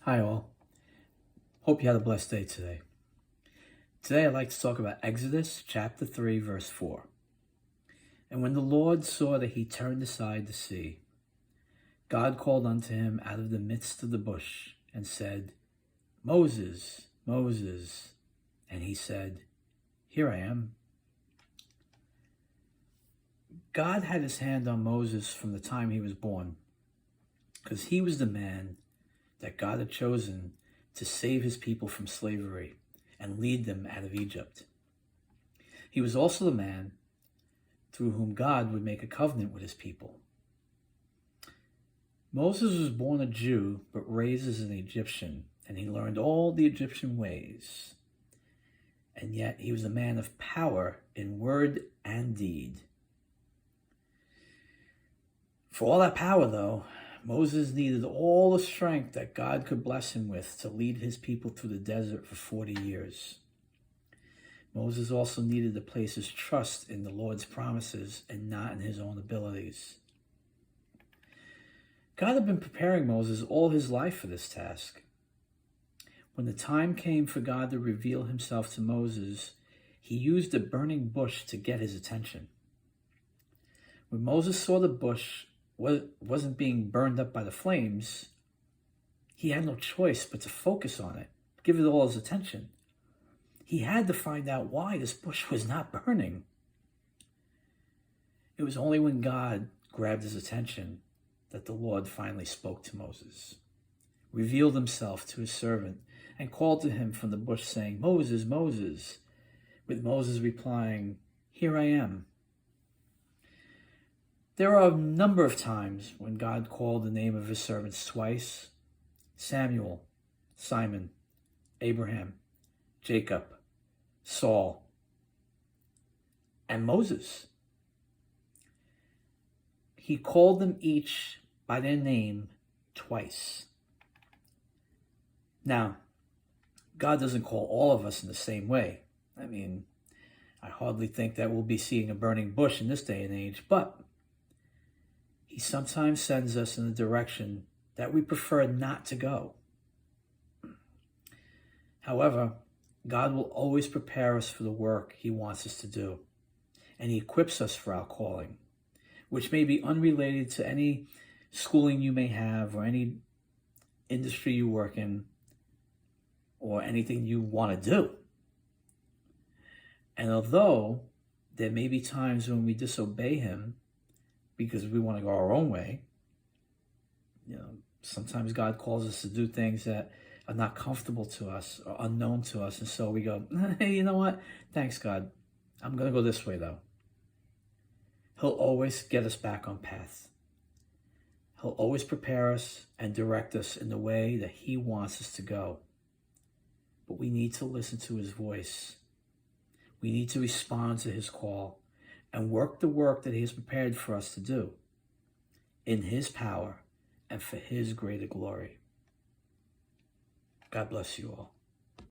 Hi all. Hope you had a blessed day today. Today I'd like to talk about Exodus chapter 3 verse 4. And when the Lord saw that he turned aside to see, God called unto him out of the midst of the bush and said, Moses, Moses. And he said, Here I am. God had his hand on Moses from the time he was born, because he was the man that God had chosen to save his people from slavery and lead them out of Egypt. He was also the man through whom God would make a covenant with his people. Moses was born a Jew, but raised as an Egyptian, and he learned all the Egyptian ways. And yet he was a man of power in word and deed. For all that power, though, Moses needed all the strength that God could bless him with to lead his people through the desert for 40 years. Moses also needed to place his trust in the Lord's promises and not in his own abilities. God had been preparing Moses all his life for this task. When the time came for God to reveal himself to Moses, he used a burning bush to get his attention. When Moses saw the bush wasn't being burned up by the flames, he had no choice but to focus on it, give it all his attention. He had to find out why this bush was not burning. It was only when God grabbed his attention that the Lord finally spoke to Moses, revealed himself to his servant, and called to him from the bush, saying, Moses, Moses, with Moses replying, Here I am. There are a number of times when God called the name of his servants twice: Samuel, Simon, Abraham, Jacob, Saul, and Moses. He called them each by their name twice. Now, God doesn't call all of us in the same way. I hardly think that we'll be seeing a burning bush in this day and age, but he sometimes sends us in a direction that we prefer not to go. However, God will always prepare us for the work he wants us to do, and he equips us for our calling, which may be unrelated to any schooling you may have or any industry you work in or anything you want to do. And although there may be times when we disobey him because we want to go our own way, sometimes God calls us to do things that are not comfortable to us or unknown to us. And so we go, hey, you know what? Thanks, God. I'm going to go this way, though. He'll always get us back on path. He'll always prepare us and direct us in the way that he wants us to go. But we need to listen to his voice. We need to respond to his call and work the work that he has prepared for us to do in his power and for his greater glory. God bless you all.